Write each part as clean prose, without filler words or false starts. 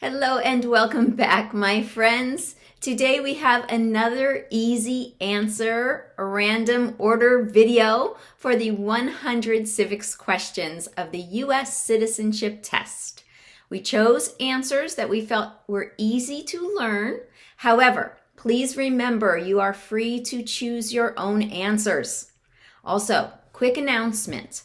Hello and welcome back, my friends. Today we have another easy answer random order video for the 100 civics questions of the U.S. Citizenship test. We chose answers that we felt were easy to learn. However, please remember you are free to choose your own answers. Also, quick announcement.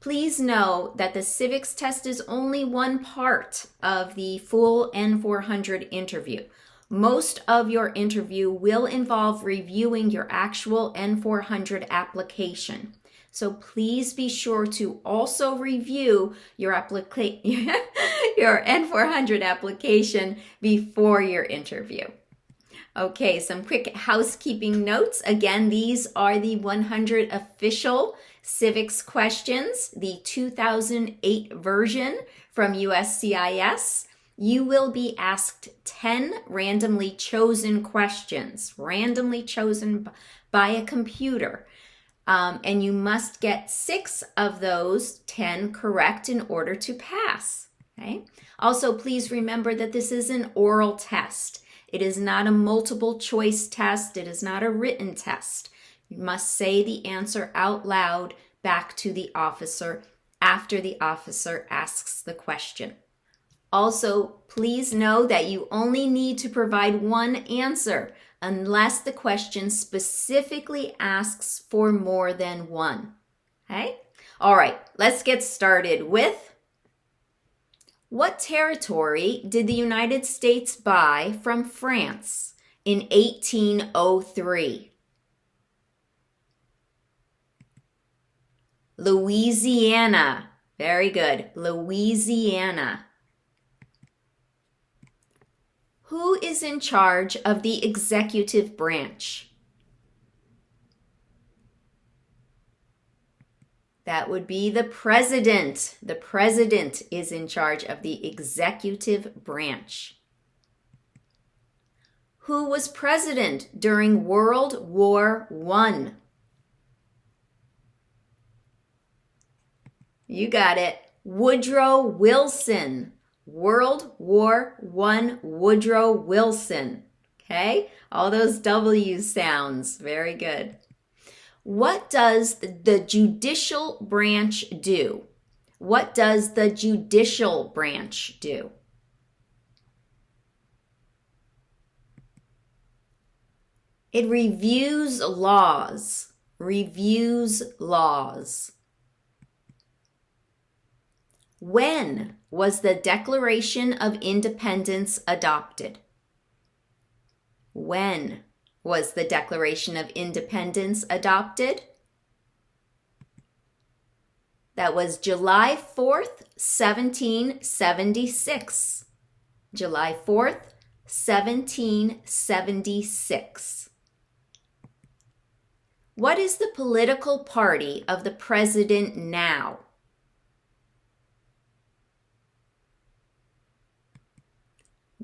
Please know that the civics test is only one part of the full N400 interview. Most of your interview will involve reviewing your actual N400 application. So please be sure to also review your N400 application before your interview. Okay, some quick housekeeping notes. Again, these are the 100 official civics questions, the 2008 version from USCIS. You will be asked 10 randomly chosen questions, randomly chosen by a computer. And you must get 6 of those 10 correct in order to pass. Okay? Also, please remember that this is an oral test. It is not a multiple choice test. It is not a written test. You must say the answer out loud back to the officer after the officer asks the question. Also, please know that you only need to provide one answer unless the question specifically asks for more than one. Okay? All right, let's get started with what territory did the United States buy from France in 1803? Louisiana. Very good. Louisiana. Who is in charge of the executive branch? That would be the president. The president is in charge of the executive branch. Who was president during World War I? You got it. Woodrow Wilson. World War I, Woodrow Wilson. Okay? All those W sounds. Very good. What does the judicial branch do? What does the judicial branch do? It reviews laws. Reviews laws. When was the Declaration of Independence adopted? When was the Declaration of Independence adopted? That was July 4th, 1776. July 4th, 1776. What is the political party of the president now?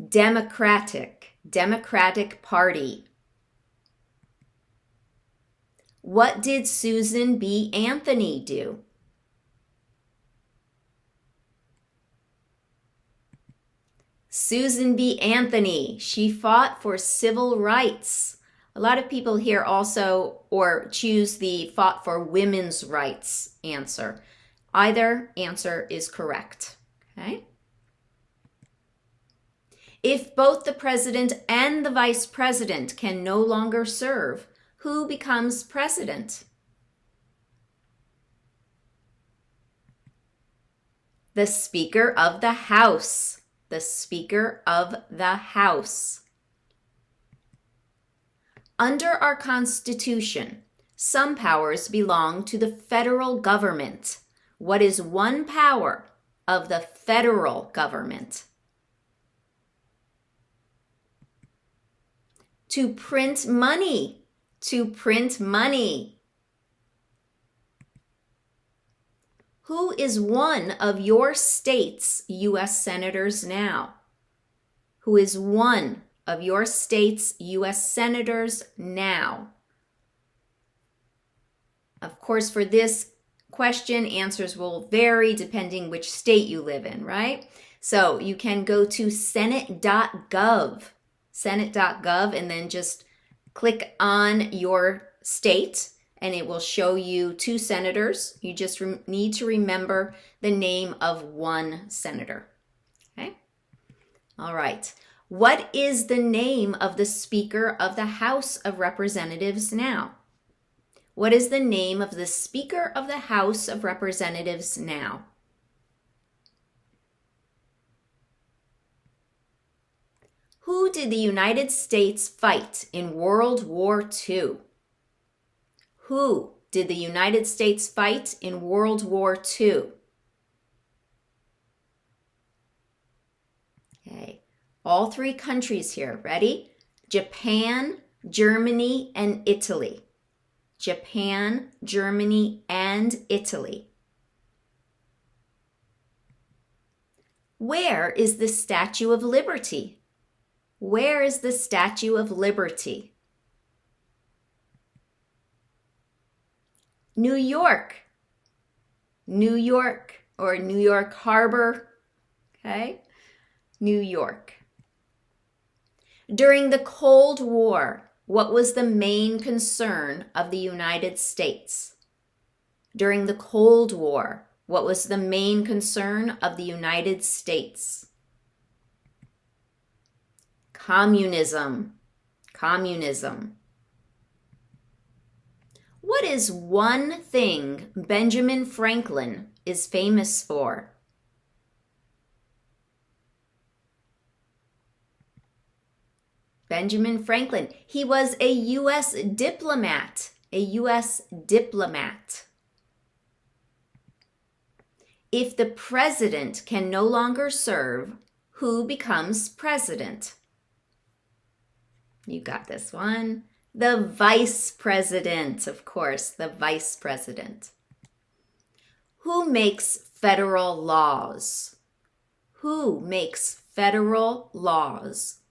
Democratic Party. What did Susan B. Anthony do? Susan B. Anthony, she fought for civil rights. A lot of people here also choose the fought for women's rights answer. Either answer is correct. Okay? If both the president and the vice president can no longer serve, who becomes president? The Speaker of the House. The Speaker of the House. Under our Constitution, some powers belong to the federal government. What is one power of the federal government? To print money. To print money. Who is one of your state's U.S. senators now? Who is one of your state's U.S. senators now? Of course, for this question, answers will vary depending which state you live in, right? So you can go to senate.gov, and then just click on your state, and it will show you 2 senators. You just need to remember the name of one senator. Okay? All right. What is the name of the Speaker of the House of Representatives now? What is the name of the Speaker of the House of Representatives now? Who did the United States fight in World War II? Who did the United States fight in World War II? Okay, all 3 countries here. Ready? Japan, Germany, and Italy. Japan, Germany, and Italy. Where is the Statue of Liberty? Where is the Statue of Liberty? New York. New York, or New York Harbor. Okay? New York. During the Cold War, what was the main concern of the United States? During the Cold War, what was the main concern of the United States? Communism. Communism. What is one thing Benjamin Franklin is famous for? Benjamin Franklin. He was a U.S. diplomat. A U.S. diplomat. If the president can no longer serve, who becomes president? You got this one. The vice president, of course, the vice president. Who makes federal laws? Who makes federal laws?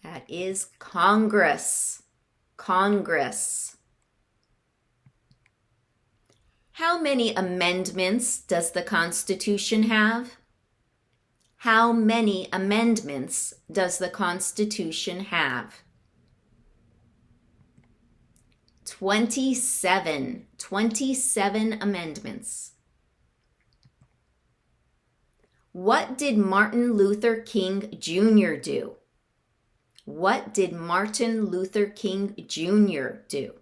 That is Congress. Congress. How many amendments does the Constitution have? How many amendments does the Constitution have? 27. 27 amendments. What did Martin Luther King Jr. do? What did Martin Luther King Jr. do?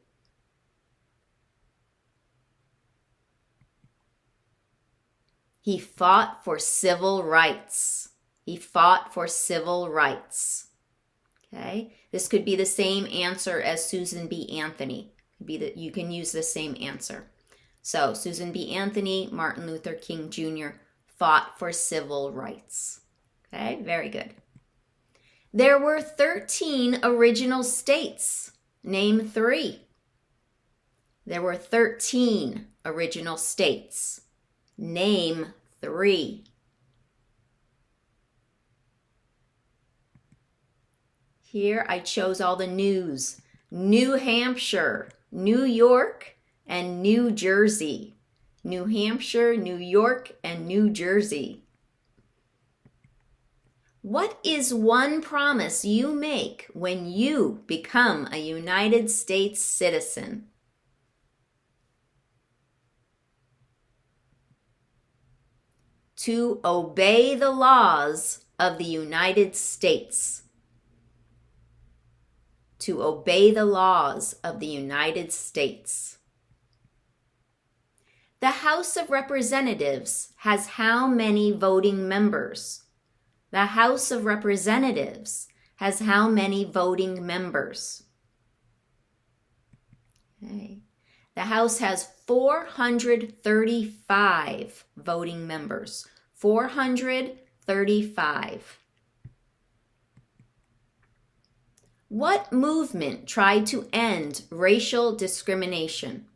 He fought for civil rights. He fought for civil rights. Okay? This could be the same answer as Susan B. Anthony. You can use the same answer. So, Susan B. Anthony, Martin Luther King Jr. fought for civil rights. Okay? Very good. There were 13 original states. Name 3. There were 13 original states. Name 3. Here I chose all the news. New Hampshire, New York, and New Jersey. New Hampshire, New York, and New Jersey. What is one promise you make when you become a United States citizen? To obey the laws of the United States. To obey the laws of the United States. The House of Representatives has how many voting members? The House of Representatives has how many voting members? Okay. The House has 435 voting members. 435. What movement tried to end racial discrimination?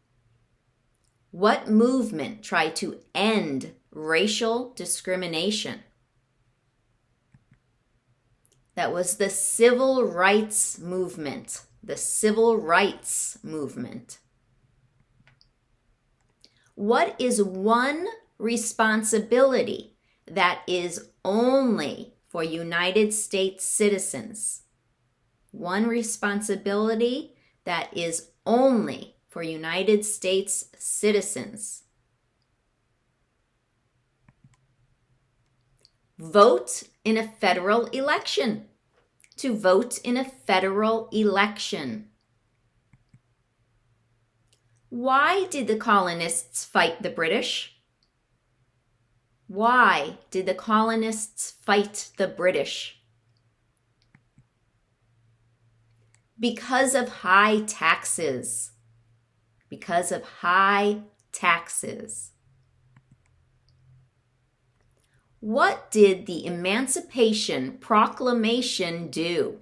What movement tried to end racial discrimination? That was the Civil Rights Movement. The Civil Rights Movement. What is one responsibility that is only for United States citizens? One responsibility that is only for United States citizens. Vote in a federal election. To vote in a federal election. Why did the colonists fight the British? Why did the colonists fight the British? Because of high taxes. Because of high taxes. What did the Emancipation Proclamation do?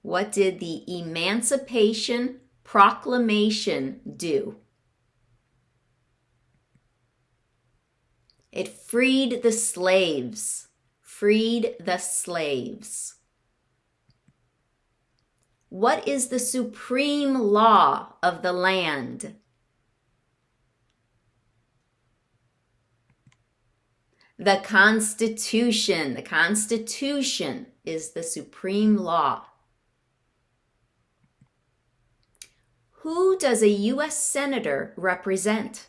What did the Emancipation Proclamation do? It freed the slaves. Freed the slaves. What is the supreme law of the land? The Constitution. The Constitution is the supreme law. Who does a U.S. Senator represent?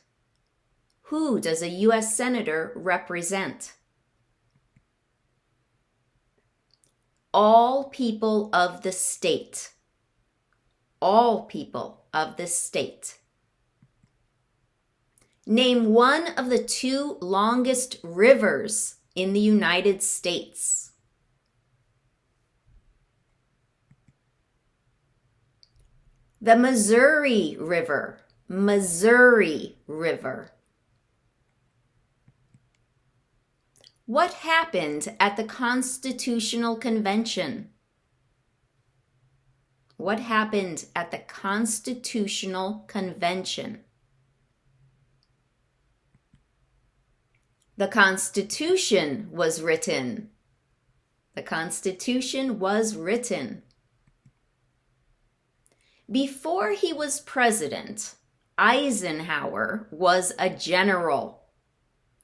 Who does a U.S. Senator represent? All people of the state. All people of the state. Name one of the two longest rivers in the United States. The Missouri River. Missouri River. What happened at the Constitutional Convention? What happened at the Constitutional Convention? The Constitution was written. The Constitution was written. Before he was president, Eisenhower was a general.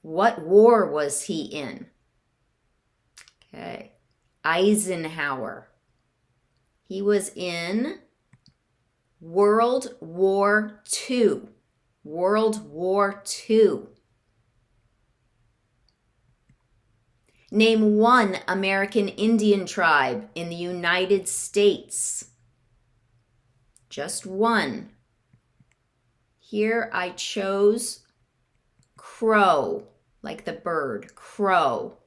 What war was he in? Okay, Eisenhower. He was in World War II. World War II. Name one American Indian tribe in the United States. Just one. Here I chose Crow, like the bird, crow.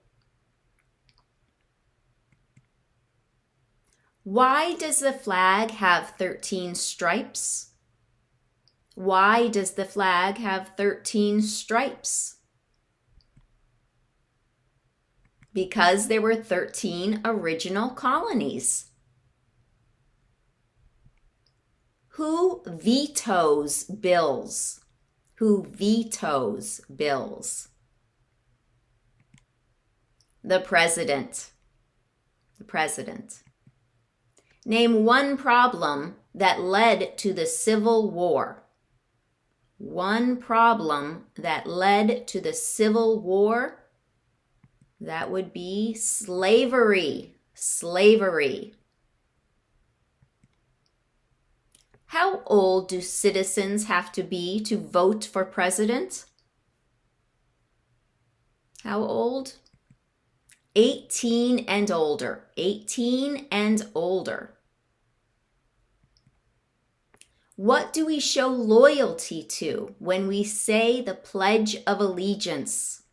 Why does the flag have 13 stripes? Why does the flag have 13 stripes? Because there were 13 original colonies. Who vetoes bills? Who vetoes bills? The president. The president. Name one problem that led to the Civil War. One problem that led to the Civil War. That would be slavery. Slavery. How old do citizens have to be to vote for president? How old? 18 and older. 18 and older. What do we show loyalty to when we say the Pledge of Allegiance?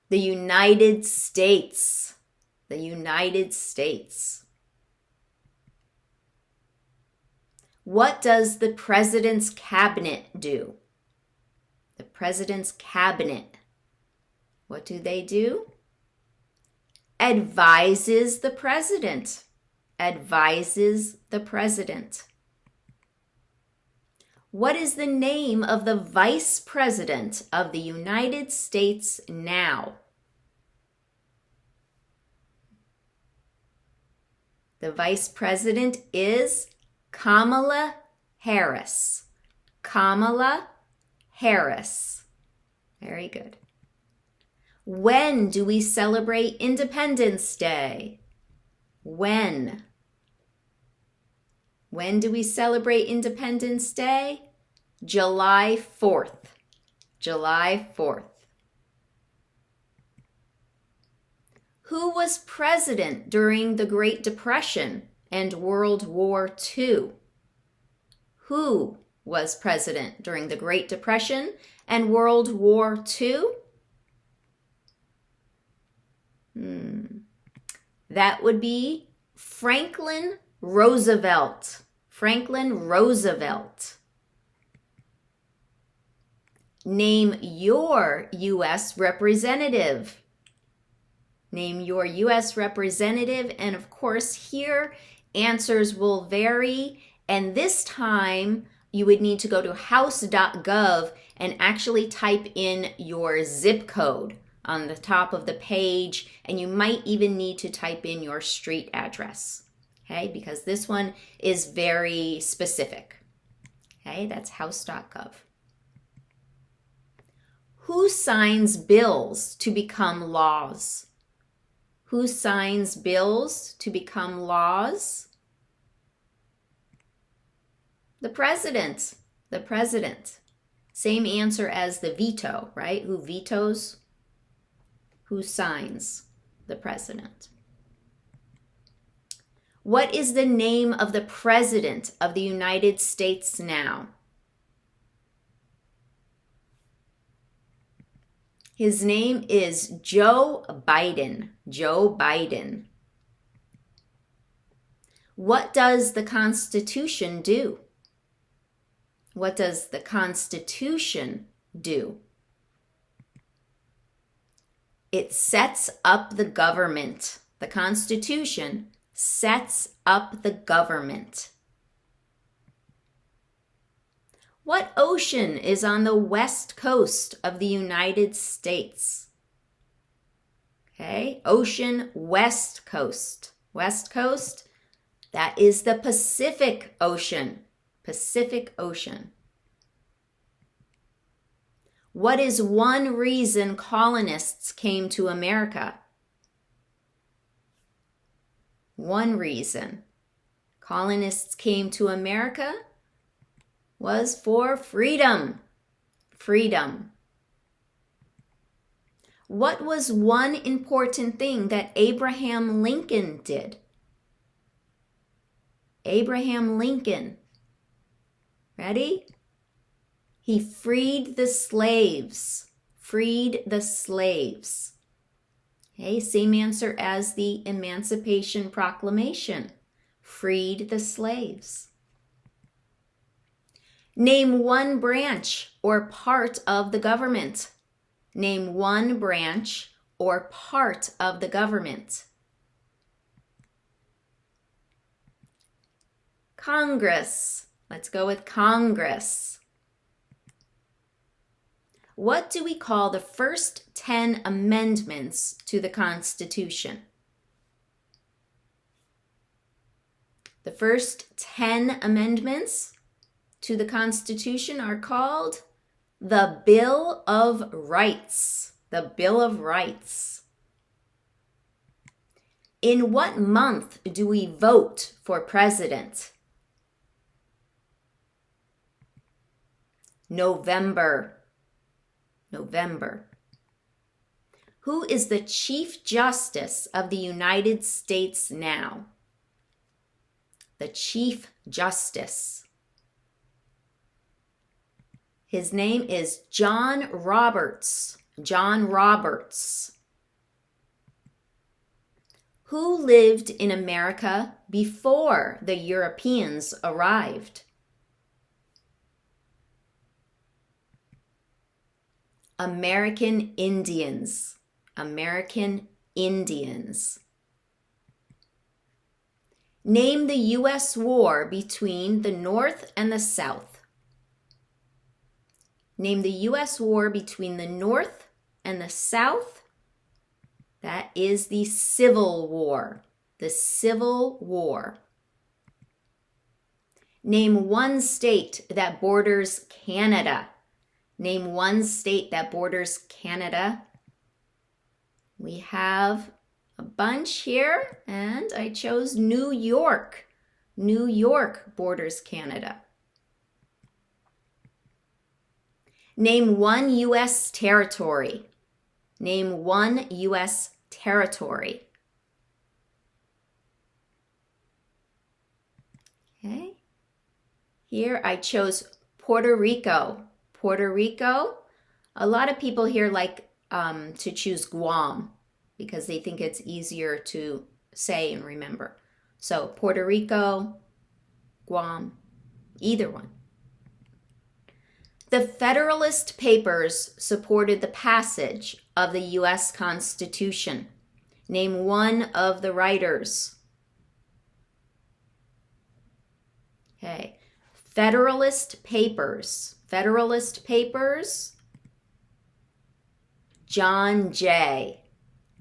The United States. The United States. What does the president's cabinet do? The president's cabinet. What do they do? Advises the president. Advises the president. What is the name of the vice president of the United States now? The vice president is Kamala Harris. Kamala Harris. Very good. When do we celebrate Independence Day? When? When do we celebrate Independence Day? July 4th. July 4th. Who was president during the Great Depression and World War II? Who was president during the Great Depression and World War II? That would be Franklin Roosevelt. Franklin Roosevelt. Name your U.S. representative. Name your U.S. representative, and of course here answers will vary, and this time you would need to go to house.gov and actually type in your zip code on the top of the page, and you might even need to type in your street address, okay, because this one is very specific. Okay, that's house.gov. Who signs bills to become laws? Who signs bills to become laws? The president. The president. Same answer as the veto, right? Who vetoes? Who signs? The president. What is the name of the president of the United States now? His name is Joe Biden. Joe Biden. What does the Constitution do? What does the Constitution do? It sets up the government. The Constitution sets up the government. What ocean is on the west coast of the United States? Okay, ocean, west coast. West coast, that is the Pacific Ocean. Pacific Ocean. What is one reason colonists came to America? One reason colonists came to America was for freedom. Freedom. What was one important thing that Abraham Lincoln did? Abraham Lincoln. Ready? He freed the slaves. Freed the slaves. Okay, same answer as the Emancipation Proclamation. Freed the slaves. Name one branch or part of the government. Name one branch or part of the government. Congress. Let's go with Congress. What do we call the first 10 amendments to the Constitution? The first 10 amendments to the Constitution are called the Bill of Rights. The Bill of Rights. In what month do we vote for president? November. November. Who is the Chief Justice of the United States now? The Chief Justice. His name is John Roberts. John Roberts. Who lived in America before the Europeans arrived? American Indians. American Indians. Name the U.S. war between the North and the South. Name the U.S. war between the North and the South. That is the Civil War. The Civil War. Name one state that borders Canada. Name one state that borders Canada. We have a bunch here, and I chose New York. New York borders Canada. Name one U.S. territory. Name one U.S. territory. Okay. Here I chose Puerto Rico. Puerto Rico. A lot of people here like to choose Guam because they think it's easier to say and remember. So Puerto Rico, Guam, either one. The Federalist Papers supported the passage of the U.S. Constitution. Name one of the writers. Okay. Federalist Papers. Federalist Papers. John Jay.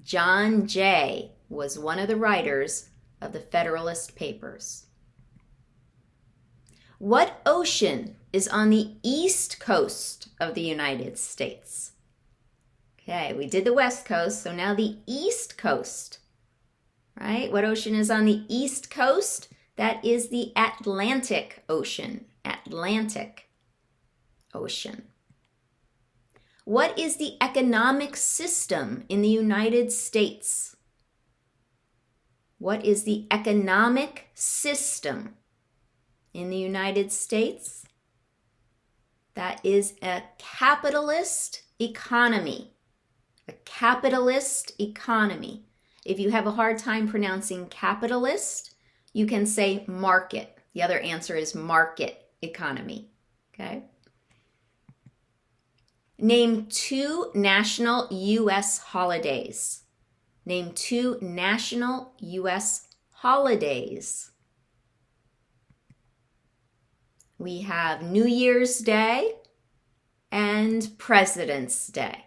John Jay was one of the writers of the Federalist Papers. What ocean is on the east coast of the United States? Okay, we did the west coast, so now the east coast, right? What ocean is on the east coast? That is the Atlantic Ocean. Atlantic Ocean. What is the economic system in the United States? What is the economic system in the United States? That is a capitalist economy. A capitalist economy. If you have a hard time pronouncing capitalist, you can say market. The other answer is market economy. Okay? Name two national U.S. holidays. Name two national U.S. holidays. We have New Year's Day and President's Day.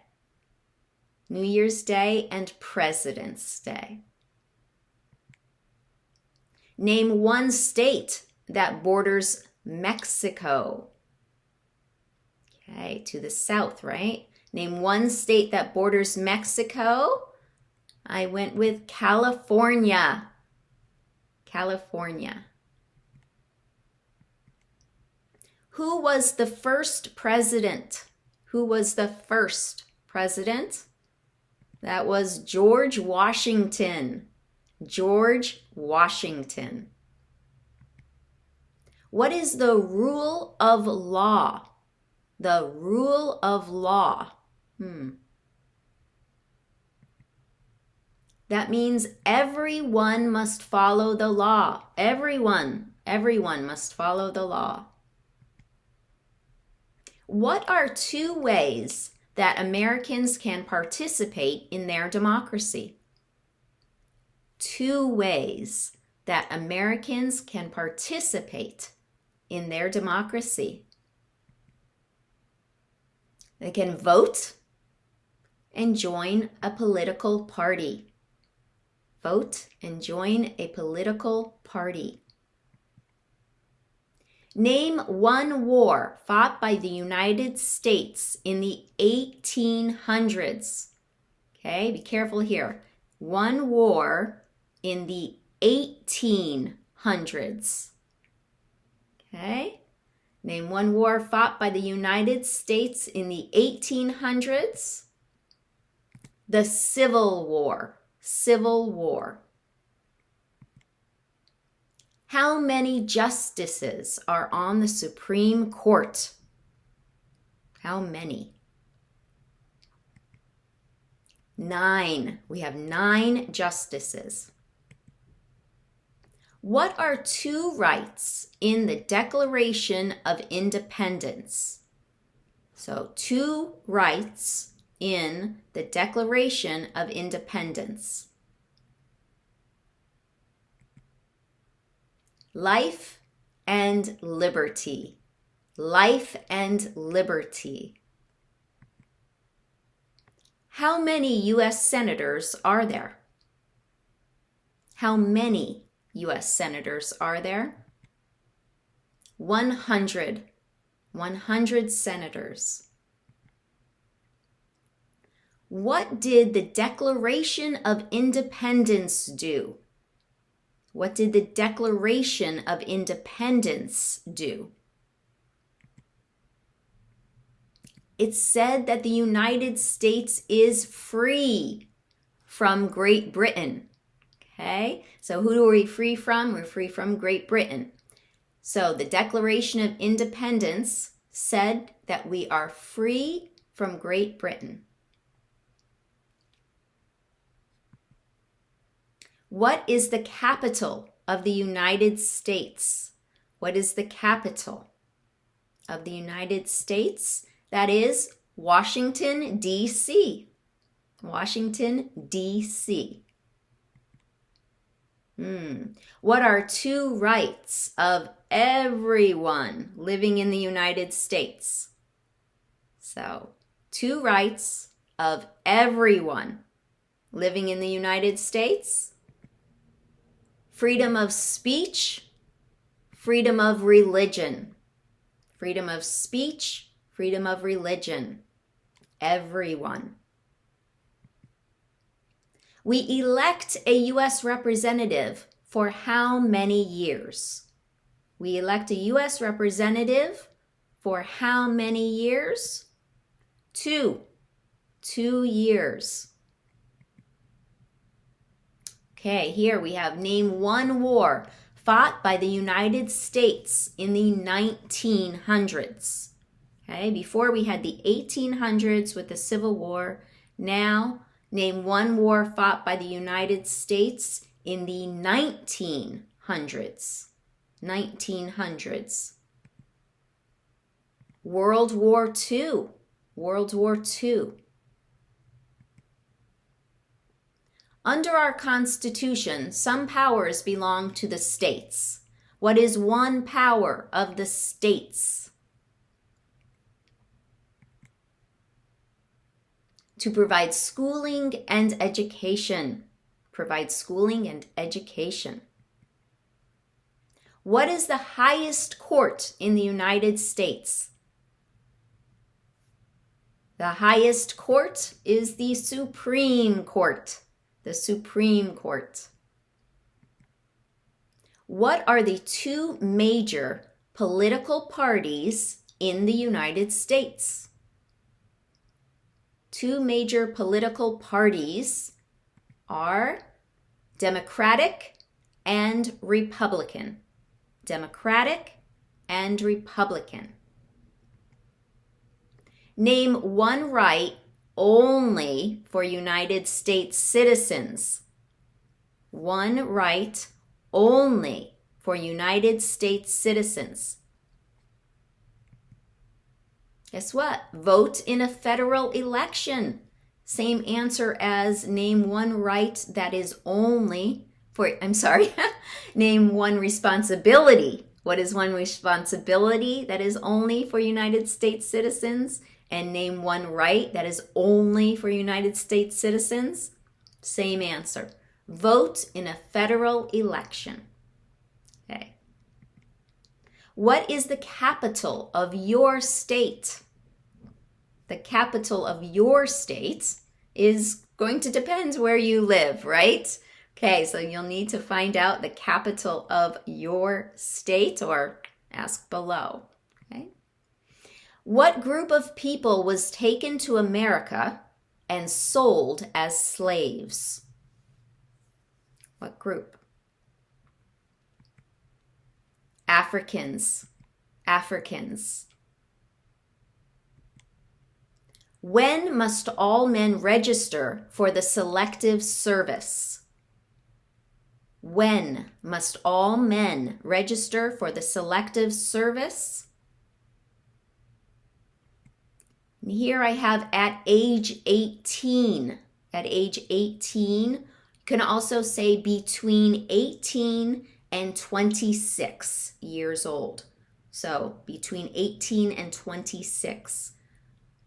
New Year's Day and President's Day. Name one state that borders Mexico. Okay, to the south, right? Name one state that borders Mexico. I went with California. California. Who was the first president? Who was the first president? That was George Washington. George Washington. What is the rule of law? The rule of law. That means everyone must follow the law. Everyone must follow the law. What are two ways that Americans can participate in their democracy? Two ways that Americans can participate in their democracy. They can vote and join a political party. Vote and join a political party. Name one war fought by the United States in the 1800s. Okay, be careful here. One war in the 1800s. Okay, name one war fought by the United States in the 1800s. The Civil War. Civil War. How many justices are on the Supreme Court? How many? 9. We have 9 justices. What are two rights in the Declaration of Independence? So, two rights in the Declaration of Independence. Life and liberty. Life and liberty. How many U.S. senators are there? How many U.S. senators are there? 100. 100 senators. What did the Declaration of Independence do? What did the Declaration of Independence do? It said that the United States is free from Great Britain. Okay, so who are we free from? We're free from Great Britain. So the Declaration of Independence said that we are free from Great Britain. What is the capital of the United States? What is the capital of the United States? That is Washington, D.C. Washington, D.C. What are two rights of everyone living in the United States? So, two rights of everyone living in the United States: freedom of speech, freedom of religion. Freedom of speech, freedom of religion. Everyone. We elect a U.S. representative for how many years? We elect a U.S. representative for how many years? 2. 2 years. Okay, here we have name one war fought by the United States in the 1900s. Okay, before we had the 1800s with the Civil War. Now, name one war fought by the United States in the 1900s. 1900s. World War II. World War II. Under our Constitution, some powers belong to the states. What is one power of the states? To provide schooling and education. Provide schooling and education. What is the highest court in the United States? The highest court is the Supreme Court. The Supreme Court. What are the two major political parties in the United States? Two major political parties are Democratic and Republican. Democratic and Republican. Name one right only for United States citizens. One right only for United States citizens. Guess what? Vote in a federal election. Same answer as name one right that is only for, name one responsibility. What is one responsibility that is only for United States citizens? And name one right that is only for United States citizens? Same answer. Vote in a federal election. Okay. What is the capital of your state? The capital of your state is going to depend where you live, right? Okay, so you'll need to find out the capital of your state or ask below. Okay. What group of people was taken to America and sold as slaves? What group? Africans. Africans. When must all men register for the Selective Service? When must all men register for the Selective Service? And here I have at age 18. At age 18, you can also say between 18 and 26 years old. So between 18 and 26,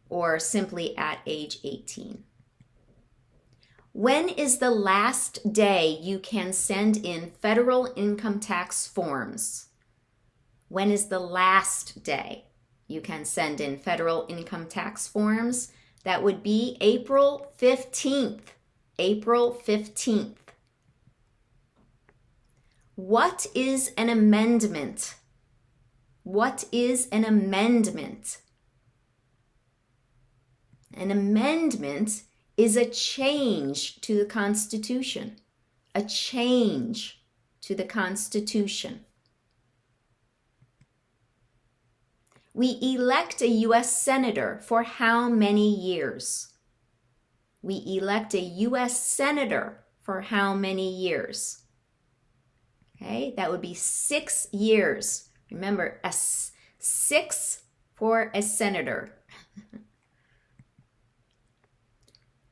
or simply at age 18. When is the last day you can send in federal income tax forms? When is the last day you can send in federal income tax forms? That would be April 15th. April 15th. What is an amendment? What is an amendment? An amendment is a change to the Constitution. A change to the Constitution. We elect a U.S. Senator for how many years? We elect a U.S. Senator for how many years? Okay, that would be 6 years. Remember, 6 for a senator.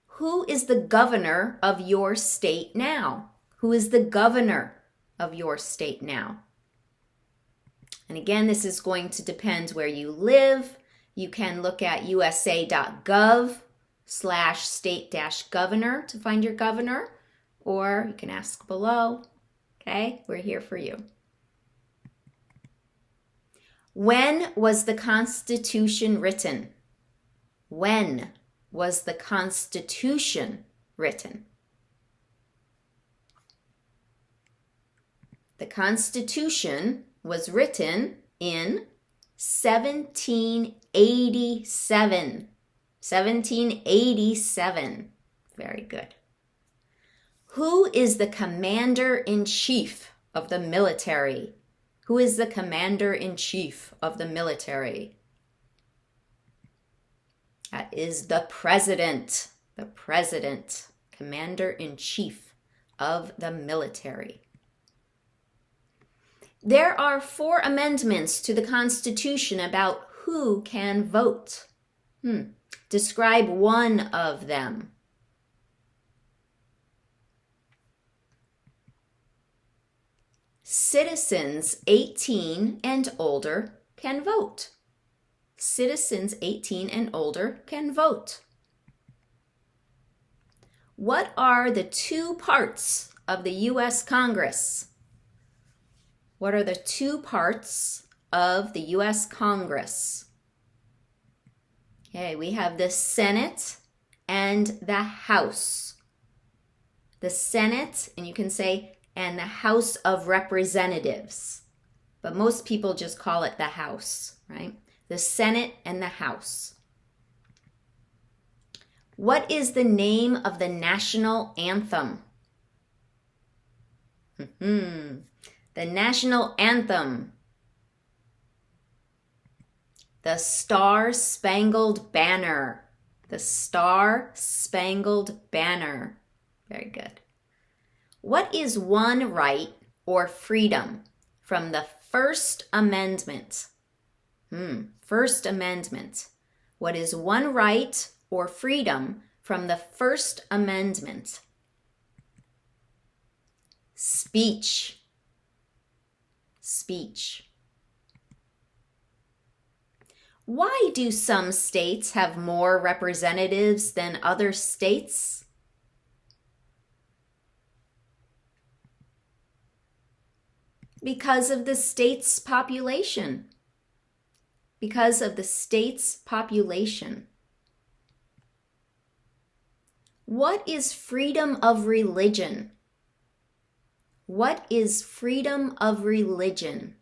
Who is the governor of your state now? Who is the governor of your state now? And again, this is going to depend where you live. You can look at usa.gov/state-governor to find your governor, or you can ask below. Okay, we're here for you. When was the Constitution written? When was the Constitution written? The Constitution was written in 1787. 1787. Very good. Who is the commander-in-chief of the military? Who is the commander-in-chief of the military? That is the president. The president, commander-in-chief of the military. There are 4 amendments to the Constitution about who can vote. Describe one of them. Citizens 18 and older can vote. Citizens 18 and older can vote. What are the 2 parts of the U.S. Congress? What are the 2 parts of the U.S. Congress? Okay, we have the Senate and the House. The Senate, and you can say, and the House of Representatives. But most people just call it the House, right? The Senate and the House. What is the name of the national anthem? The national anthem. The Star-Spangled Banner. The Star-Spangled Banner. Very good. What is one right or freedom from the First Amendment? First Amendment. What is one right or freedom from the First Amendment? Speech. Speech. Why do some states have more representatives than other states? Because of the state's population. Because of the state's population. What is freedom of religion? What is freedom of religion?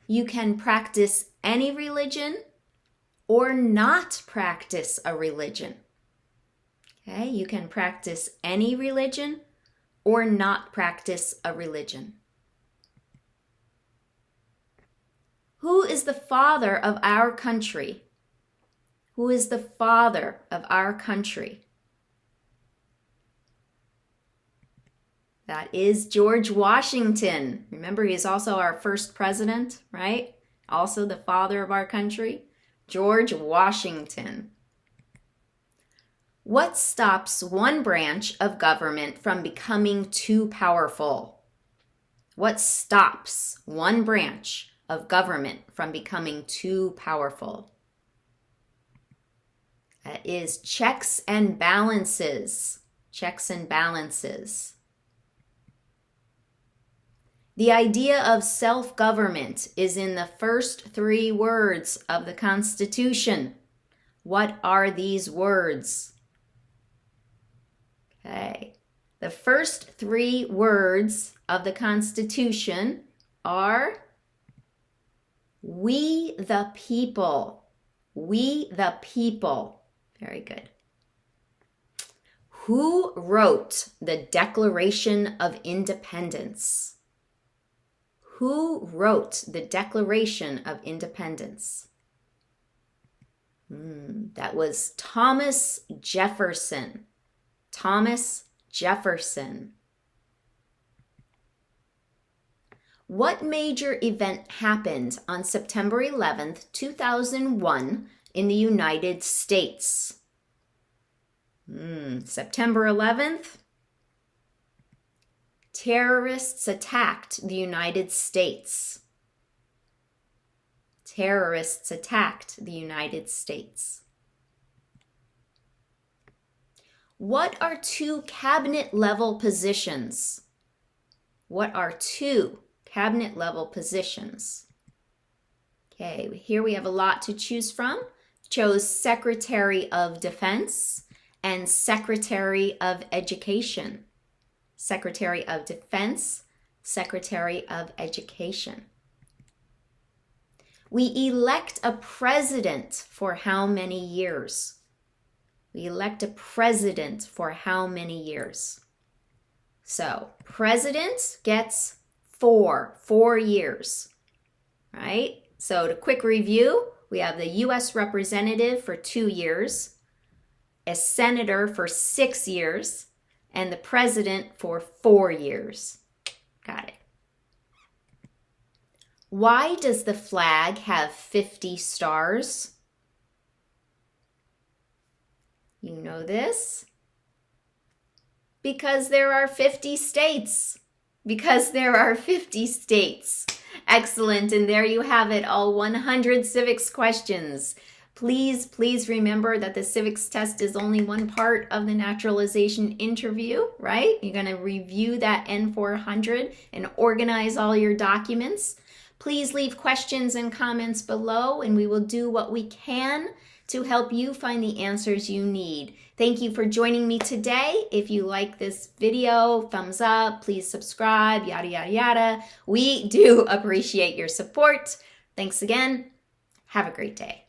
You can practice any religion or not practice a religion. Okay, you can practice any religion or not practice a religion. Who is the father of our country? Who is the father of our country? That is George Washington. Remember, he is also our first president, right? Also the father of our country, George Washington. What stops one branch of government from becoming too powerful? What stops one branch of government from becoming too powerful? That is checks and balances. Checks and balances. The idea of self-government is in the first 3 words of the Constitution. What are these words? Okay. The first 3 words of the Constitution are we the people. We the people. Very good. Who wrote the Declaration of Independence? Who wrote the Declaration of Independence? That was Thomas Jefferson. Thomas Jefferson. What major event happened on September 11th, 2001 in the United States? September 11th, terrorists attacked the United States. Terrorists attacked the United States. What are 2 cabinet-level positions? What are 2 cabinet-level positions? Okay, here we have a lot to choose from. Chose Secretary of Defense and Secretary of Education. Secretary of Defense, Secretary of Education. We elect a president for how many years? We elect a president for how many years? So, president gets 4 years, right? So, to quick review, we have the U.S. representative for 2 years, a senator for 6 years, and the president for 4 years. Got it. Why does the flag have 50 stars? You know this? Because there are 50 states. Because there are 50 states. Excellent. And there you have it, all 100 civics questions. Please remember that the civics test is only one part of the naturalization interview, right? You're going to review that N400 and organize all your documents. Please leave questions and comments below, and we will do what we can to help you find the answers you need. Thank you for joining me today. If you like this video, thumbs up, please subscribe, yada, yada, yada. We do appreciate your support. Thanks again. Have a great day.